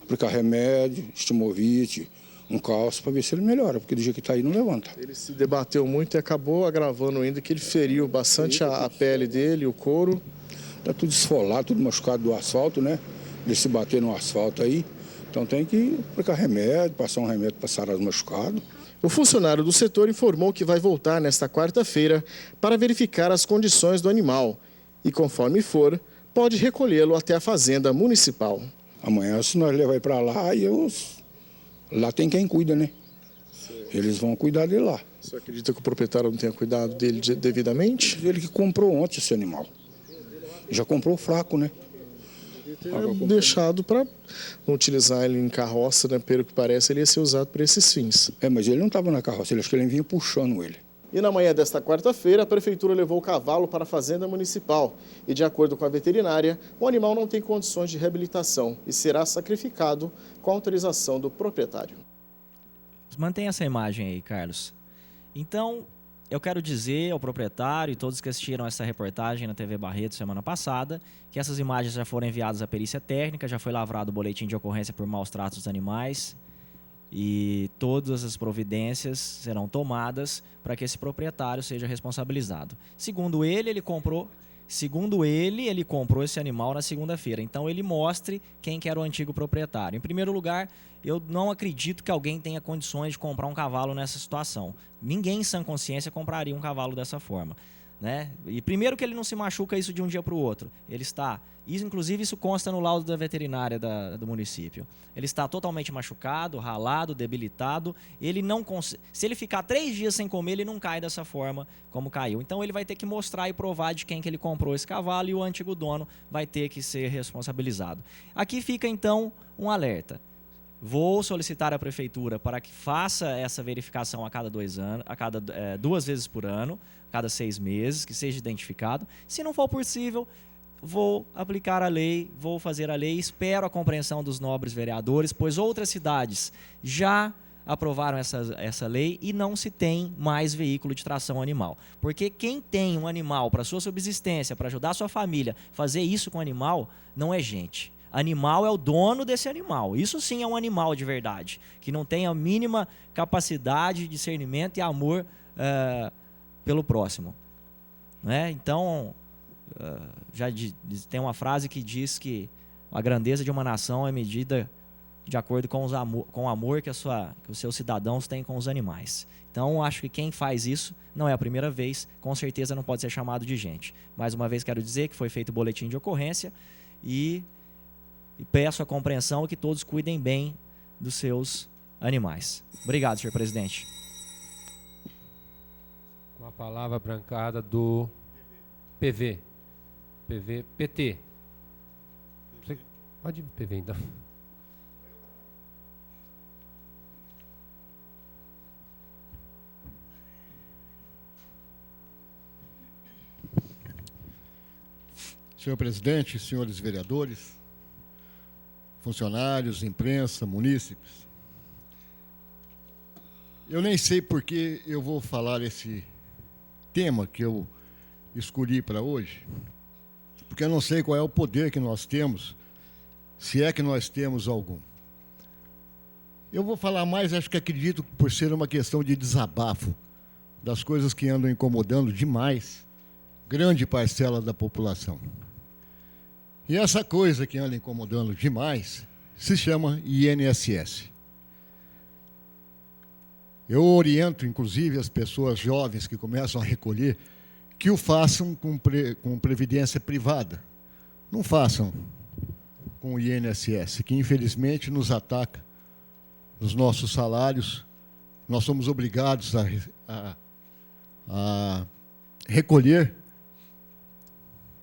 Aplicar remédio, estimovite, um cálcio para ver se ele melhora, porque do jeito que está aí não levanta. Ele se debateu muito e acabou agravando ainda que ele feriu bastante a pele dele, o couro. Está tudo esfolado, tudo machucado do asfalto, né? Ele se bater no asfalto aí. Então tem que aplicar remédio, passar um remédio para sarar os machucados. O funcionário do setor informou que vai voltar nesta quarta-feira para verificar as condições do animal e, conforme for, pode recolhê-lo até a fazenda municipal. Amanhã, se nós levar ele para lá, lá tem quem cuida, né? Eles vão cuidar dele lá. Você acredita que o proprietário não tenha cuidado dele devidamente? Ele que comprou ontem esse animal. Já comprou fraco, né? Deixado para não utilizar ele em carroça, né? Pelo que parece, ele ia ser usado para esses fins. Mas ele não estava na carroça, acho que ele vinha puxando ele. E na manhã desta quarta-feira, a prefeitura levou o cavalo para a fazenda municipal. E de acordo com a veterinária, o animal não tem condições de reabilitação e será sacrificado com a autorização do proprietário. Mantém essa imagem aí, Carlos. Então, eu quero dizer ao proprietário e todos que assistiram essa reportagem na TV Barreto semana passada que essas imagens já foram enviadas à perícia técnica, já foi lavrado o boletim de ocorrência por maus tratos dos animais e todas as providências serão tomadas para que esse proprietário seja responsabilizado. Segundo ele, ele comprou esse animal na segunda-feira. Então ele mostre quem que era o antigo proprietário. Em primeiro lugar, eu não acredito que alguém tenha condições de comprar um cavalo nessa situação. Ninguém em sã consciência compraria um cavalo dessa forma, né? E primeiro que ele não se machuca isso de um dia para o outro. Inclusive isso consta no laudo da veterinária do município. Ele está totalmente machucado, ralado, debilitado. Se ele ficar 3 dias sem comer, ele não cai dessa forma como caiu. Então ele vai ter que mostrar e provar de quem que ele comprou esse cavalo e o antigo dono vai ter que ser responsabilizado. Aqui fica então um alerta. Vou solicitar à prefeitura para que faça essa verificação a cada 2 anos, 2 vezes por ano, a cada 6 meses, que seja identificado. Se não for possível, vou aplicar a lei, vou fazer a lei, espero a compreensão dos nobres vereadores, pois outras cidades já aprovaram essa lei e não se tem mais veículo de tração animal. Porque quem tem um animal para sua subsistência, para ajudar a sua família, fazer isso com o animal, não é gente. Animal é o dono desse animal. Isso sim é um animal de verdade, que não tem a mínima capacidade de discernimento e amor pelo próximo. Né? Então, tem uma frase que diz que a grandeza de uma nação é medida de acordo com o amor que os seus cidadãos têm com os animais. Então, acho que quem faz isso não é a primeira vez, com certeza não pode ser chamado de gente. Mais uma vez, quero dizer que foi feito o boletim de ocorrência e peço a compreensão e que todos cuidem bem dos seus animais. Obrigado, senhor presidente. Com a palavra brancada do PT. Você pode ir PV, então. Senhor presidente, senhores vereadores, funcionários, imprensa, munícipes. Eu nem sei por que eu vou falar esse tema que eu escolhi para hoje, porque eu não sei qual é o poder que nós temos, se é que nós temos algum. Eu vou falar mais, acho que acredito, por ser uma questão de desabafo das coisas que andam incomodando demais grande parcela da população. E essa coisa que anda incomodando demais se chama INSS. Eu oriento, inclusive, as pessoas jovens que começam a recolher, que o façam com previdência privada. Não façam com o INSS, que infelizmente nos ataca nos nossos salários. Nós somos obrigados a recolher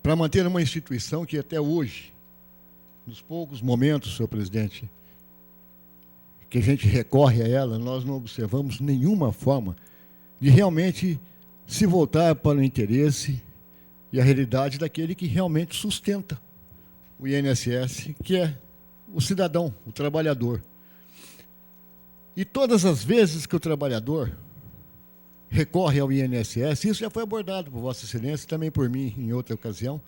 para manter uma instituição que até hoje, nos poucos momentos, senhor presidente, que a gente recorre a ela, nós não observamos nenhuma forma de realmente se voltar para o interesse e a realidade daquele que realmente sustenta o INSS, que é o cidadão, o trabalhador. E todas as vezes que o trabalhador recorre ao INSS, isso já foi abordado por Vossa Excelência, também por mim em outra ocasião,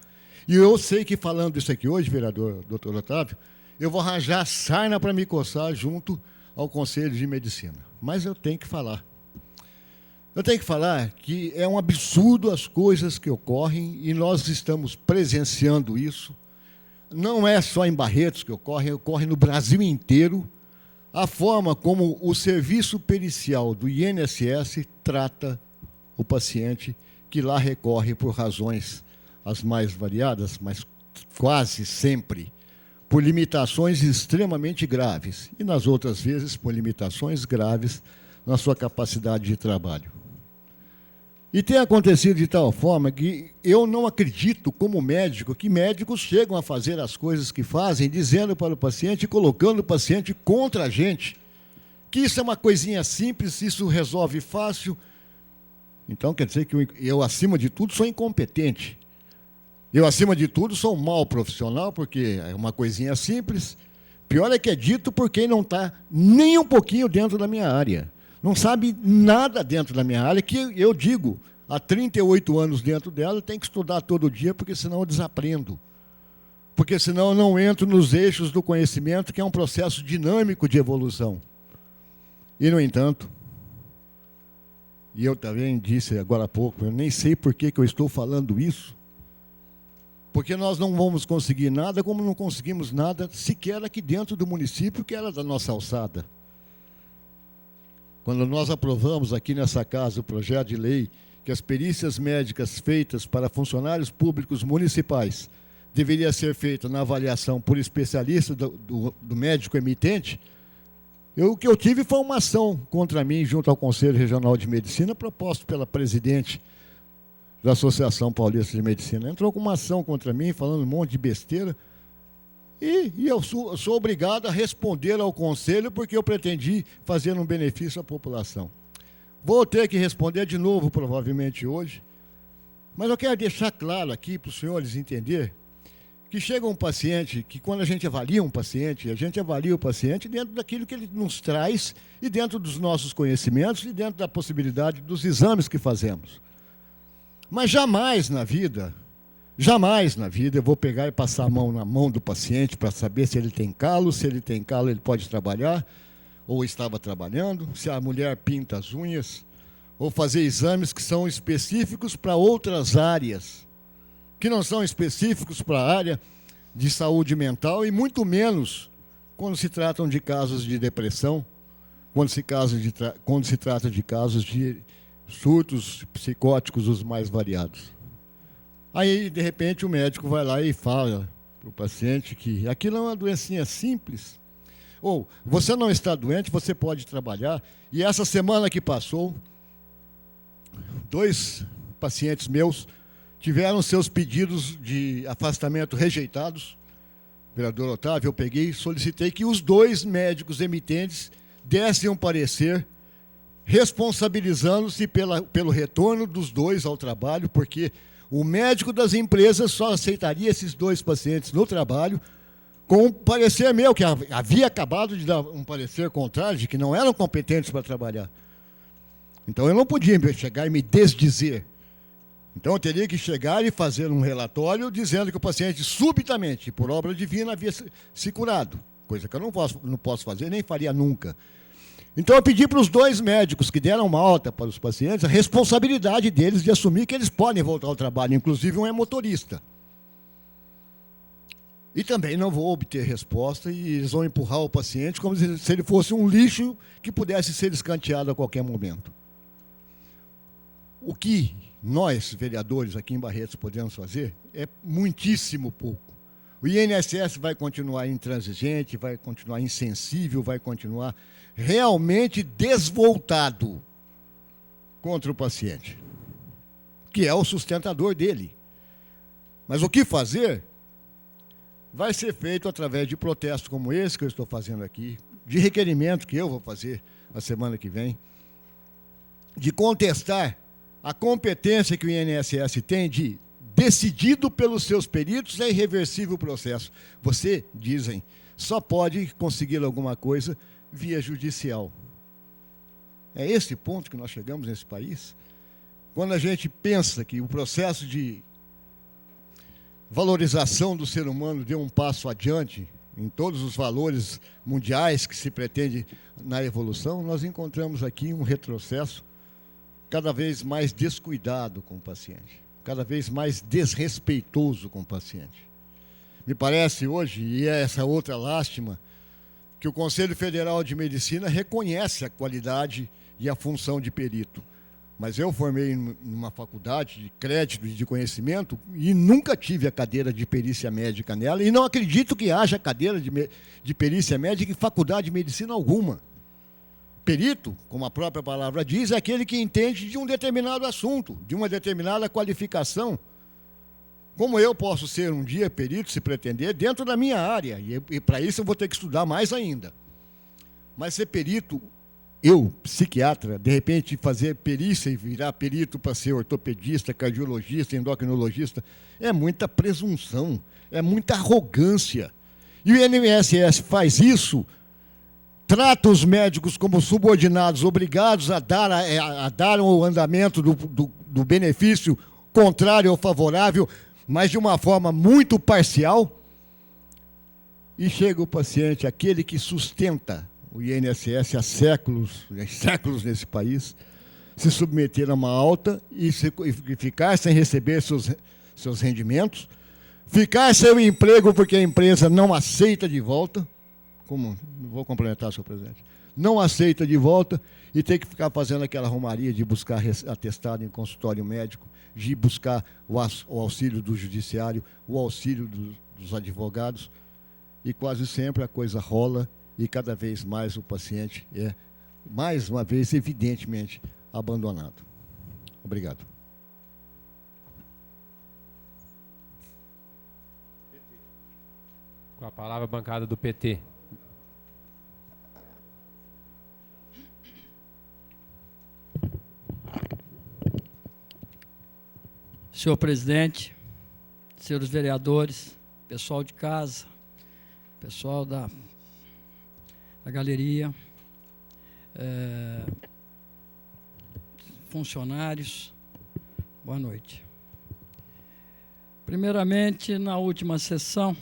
e eu sei que falando isso aqui hoje, vereador doutor Otávio, eu vou arranjar sarna para me coçar junto ao Conselho de Medicina. Mas eu tenho que falar. Eu tenho que falar que é um absurdo as coisas que ocorrem e nós estamos presenciando isso. Não é só em Barretos que ocorre no Brasil inteiro, a forma como o serviço pericial do INSS trata o paciente que lá recorre por razões as mais variadas, mas quase sempre por limitações extremamente graves e, nas outras vezes, por limitações graves na sua capacidade de trabalho. E tem acontecido de tal forma que eu não acredito, como médico, que médicos chegam a fazer as coisas que fazem, dizendo para o paciente, colocando o paciente contra a gente, que isso é uma coisinha simples, isso resolve fácil. Então, quer dizer que eu, acima de tudo, sou incompetente. Eu, acima de tudo, sou um mau profissional, porque é uma coisinha simples. Pior é que é dito por quem não está nem um pouquinho dentro da minha área. Não sabe nada dentro da minha área, que eu digo, há 38 anos dentro dela, tem que estudar todo dia, porque senão eu desaprendo. Porque senão eu não entro nos eixos do conhecimento, que é um processo dinâmico de evolução. E, no entanto, e eu também disse agora há pouco, eu nem sei por que eu estou falando isso, porque nós não vamos conseguir nada, como não conseguimos nada sequer aqui dentro do município, que era da nossa alçada. Quando nós aprovamos aqui nessa casa o projeto de lei que as perícias médicas feitas para funcionários públicos municipais deveria ser feita na avaliação por especialista do médico emitente, o que eu tive foi uma ação contra mim junto ao Conselho Regional de Medicina, proposto pela presidente da Associação Paulista de Medicina. Entrou com uma ação contra mim, falando um monte de besteira, e eu sou obrigado a responder ao Conselho, porque eu pretendi fazer um benefício à população. Vou ter que responder de novo, provavelmente hoje, mas eu quero deixar claro aqui para os senhores entenderem que chega um paciente, que quando a gente avalia um paciente, a gente avalia o paciente dentro daquilo que ele nos traz e dentro dos nossos conhecimentos e dentro da possibilidade dos exames que fazemos. Mas jamais na vida eu vou pegar e passar a mão na mão do paciente para saber se ele tem calo, ele pode trabalhar, ou estava trabalhando, se a mulher pinta as unhas, ou fazer exames que são específicos para outras áreas, que não são específicos para a área de saúde mental, e muito menos quando se tratam de casos de depressão, quando se trata de casos de surtos psicóticos os mais variados. Aí, de repente, o médico vai lá e fala para o paciente que aquilo é uma doencinha simples. Ou, você não está doente, você pode trabalhar. E essa semana que passou, 2 pacientes meus tiveram seus pedidos de afastamento rejeitados. Vereador Otávio, eu peguei e solicitei que os 2 médicos emitentes dessem um parecer responsabilizando-se pelo retorno dos 2 ao trabalho, porque o médico das empresas só aceitaria esses 2 pacientes no trabalho com um parecer meu, que havia acabado de dar um parecer contrário, de que não eram competentes para trabalhar. Então eu não podia chegar e me desdizer. Então eu teria que chegar e fazer um relatório dizendo que o paciente subitamente, por obra divina, havia se curado. Coisa que eu não posso fazer, nem faria nunca. Então eu pedi para os 2 médicos que deram uma alta para os pacientes a responsabilidade deles de assumir que eles podem voltar ao trabalho, inclusive um é motorista. E também não vou obter resposta e eles vão empurrar o paciente como se ele fosse um lixo que pudesse ser escanteado a qualquer momento. O que nós, vereadores aqui em Barretos, podemos fazer é muitíssimo pouco. O INSS vai continuar intransigente, vai continuar insensível, vai continuar realmente desvoltado contra o paciente, que é o sustentador dele. Mas o que fazer vai ser feito através de protestos como esse que eu estou fazendo aqui, de requerimento que eu vou fazer a semana que vem, de contestar a competência que o INSS tem de, decidido pelos seus peritos, é irreversível o processo. Você, dizem, só pode conseguir alguma coisa via judicial. É esse ponto que nós chegamos nesse país. Quando a gente pensa que o processo de valorização do ser humano deu um passo adiante em todos os valores mundiais que se pretende na evolução, nós encontramos aqui um retrocesso cada vez mais descuidado com o paciente, cada vez mais desrespeitoso com o paciente. Me parece hoje, e é essa outra lástima, que o Conselho Federal de Medicina reconhece a qualidade e a função de perito. Mas eu formei numa faculdade de crédito e de conhecimento e nunca tive a cadeira de perícia médica nela, e não acredito que haja cadeira de perícia médica em faculdade de medicina alguma. Perito, como a própria palavra diz, é aquele que entende de um determinado assunto, de uma determinada qualificação. Como eu posso ser um dia perito, se pretender, dentro da minha área, e para isso eu vou ter que estudar mais ainda. Mas ser perito, eu, psiquiatra, de repente fazer perícia e virar perito para ser ortopedista, cardiologista, endocrinologista, é muita presunção, é muita arrogância. E o INSS faz isso, trata os médicos como subordinados, obrigados a dar o andamento do benefício contrário ou favorável, mas de uma forma muito parcial. E chega o paciente, aquele que sustenta o INSS há séculos nesse país, se submeter a uma alta e ficar sem receber seus rendimentos, ficar sem o emprego porque a empresa não aceita de volta, como, vou complementar, senhor presidente, não aceita de volta e ter que ficar fazendo aquela romaria de buscar atestado em consultório médico, de buscar o auxílio do judiciário, o auxílio dos advogados, e quase sempre a coisa rola e cada vez mais o paciente é, mais uma vez, evidentemente, abandonado. Obrigado. Com a palavra, a bancada do PT. Senhor presidente, senhores vereadores, pessoal de casa, pessoal da galeria, funcionários, boa noite. Primeiramente, na última sessão,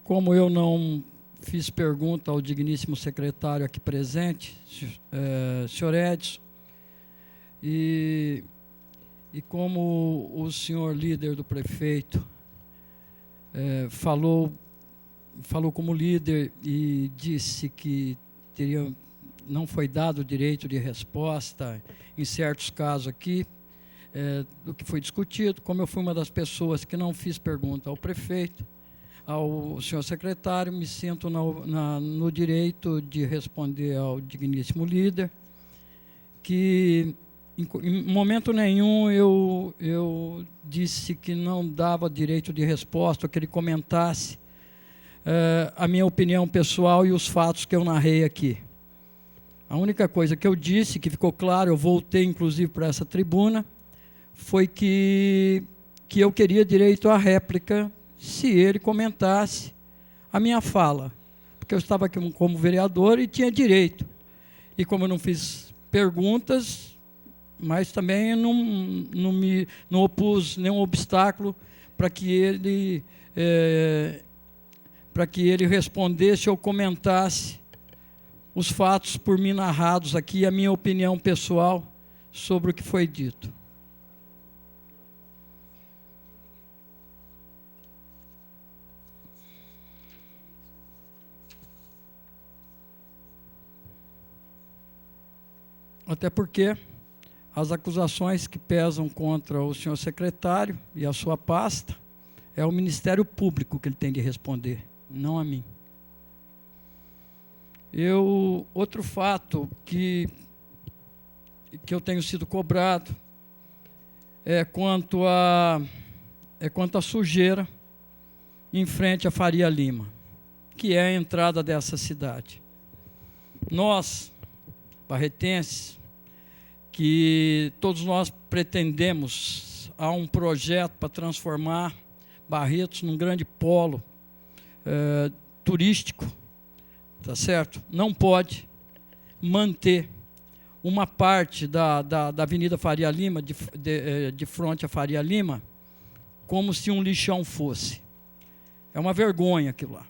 como eu não fiz pergunta ao digníssimo secretário aqui presente, senhor Edson, e como o senhor líder do prefeito falou como líder e disse que não foi dado o direito de resposta em certos casos aqui, do que foi discutido, como eu fui uma das pessoas que não fiz pergunta ao prefeito, ao senhor secretário, me sinto no direito de responder ao digníssimo líder, que em momento nenhum eu disse que não dava direito de resposta, que ele comentasse a minha opinião pessoal e os fatos que eu narrei aqui. A única coisa que eu disse, que ficou claro, eu voltei inclusive para essa tribuna, foi que eu queria direito à réplica se ele comentasse a minha fala, porque eu estava aqui como vereador e tinha direito. E como eu não fiz perguntas, mas também não opus nenhum obstáculo para que ele respondesse ou comentasse os fatos por mim narrados aqui, a minha opinião pessoal sobre o que foi dito. Até porque as acusações que pesam contra o senhor secretário e a sua pasta é o Ministério Público que ele tem de responder, não a mim. Outro fato que eu tenho sido cobrado é quanto à sujeira em frente à Faria Lima, que é a entrada dessa cidade. Nós, barretenses, que todos nós pretendemos a um projeto para transformar Barretos num grande polo turístico, tá certo? Não pode manter uma parte da Avenida Faria Lima, de frente à Faria Lima, como se um lixão fosse. É uma vergonha aquilo lá.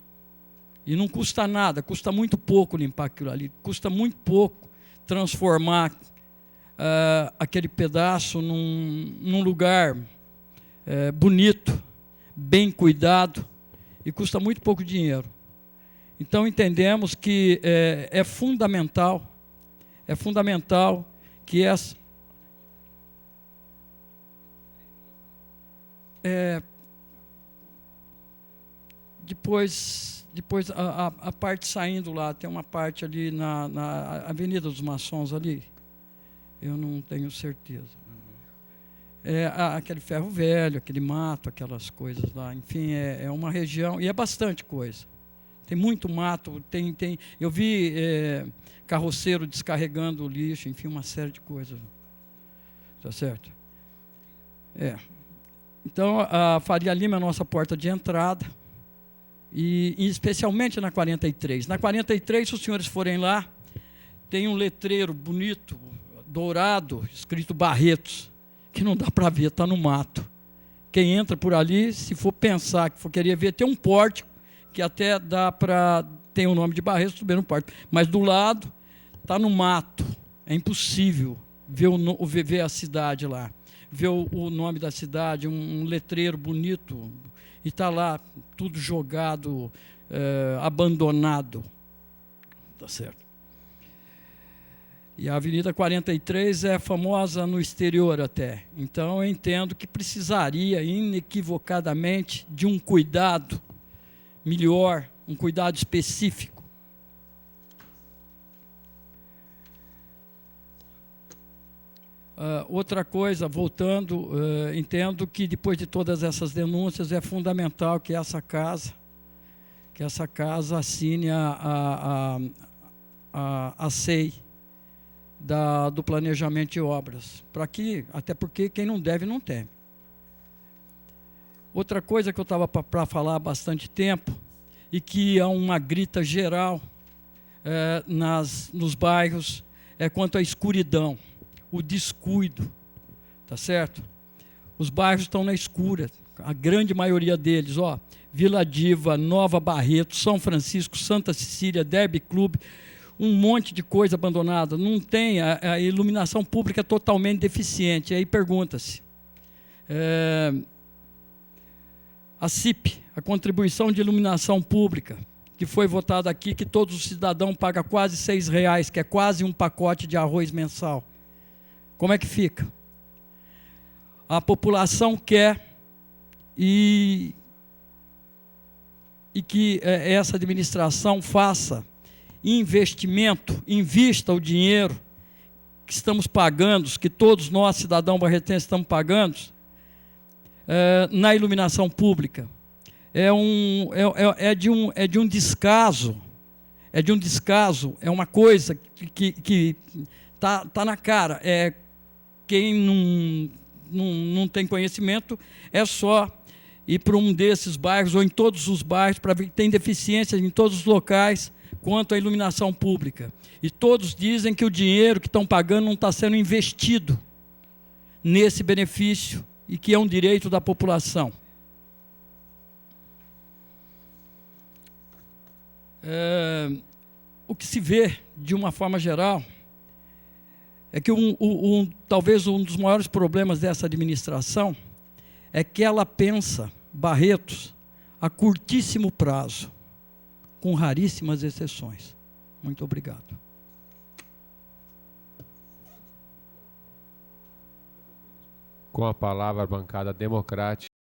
E não custa nada, custa muito pouco limpar aquilo ali, custa muito pouco transformar aquele pedaço num lugar bonito, bem cuidado, e custa muito pouco dinheiro. Então entendemos que é fundamental que essa... Depois a parte saindo lá, tem uma parte ali na Avenida dos Maçons ali, eu não tenho certeza. Aquele ferro velho, aquele mato, aquelas coisas lá, enfim, é uma região, e é bastante coisa. Tem muito mato, eu vi carroceiro descarregando o lixo, enfim, uma série de coisas. Tá certo? Então, a Faria Lima é a nossa porta de entrada, e especialmente na 43. Na 43, se os senhores forem lá, tem um letreiro bonito, dourado, escrito Barretos, que não dá para ver, está no mato. Quem entra por ali, se for pensar, que for querer ver, tem um pórtico, que até dá para... tem o nome de Barretos, subir no pórtico. Mas do lado, está no mato. É impossível ver a cidade lá. Ver o nome da cidade, um letreiro bonito, e está lá tudo jogado, abandonado. Tá certo? E a Avenida 43 é famosa no exterior até. Então, eu entendo que precisaria, inequivocadamente, de um cuidado melhor, um cuidado específico. Outra coisa, voltando, entendo que depois de todas essas denúncias é fundamental que essa casa assine a SEI do planejamento de obras, até porque quem não deve não teme. Outra coisa que eu estava para falar há bastante tempo, e que há uma grita geral nos bairros, é quanto à escuridão, o descuido, tá certo? Os bairros estão na escura, a grande maioria deles, Vila Diva, Nova Barreto, São Francisco, Santa Cecília, Derby Clube, um monte de coisa abandonada, não tem, a iluminação pública é totalmente deficiente. Aí pergunta-se, a CIP, a contribuição de iluminação pública, que foi votada aqui, que todos os cidadãos pagam quase R$6, que é quase um pacote de arroz mensal. Como é que fica? A população quer e que essa administração faça investimento, invista o dinheiro que estamos pagando, que todos nós, cidadãos barretenses, estamos pagando, na iluminação pública. É de um descaso, é uma coisa que tá na cara. Quem não tem conhecimento é só ir para um desses bairros, ou em todos os bairros, para ver que tem deficiências em todos os locais quanto à iluminação pública. E todos dizem que o dinheiro que estão pagando não está sendo investido nesse benefício, e que é um direito da população. O que se vê, de uma forma geral, é que talvez um dos maiores problemas dessa administração é que ela pensa Barretos a curtíssimo prazo, com raríssimas exceções. Muito obrigado. Com a palavra, a bancada democrática.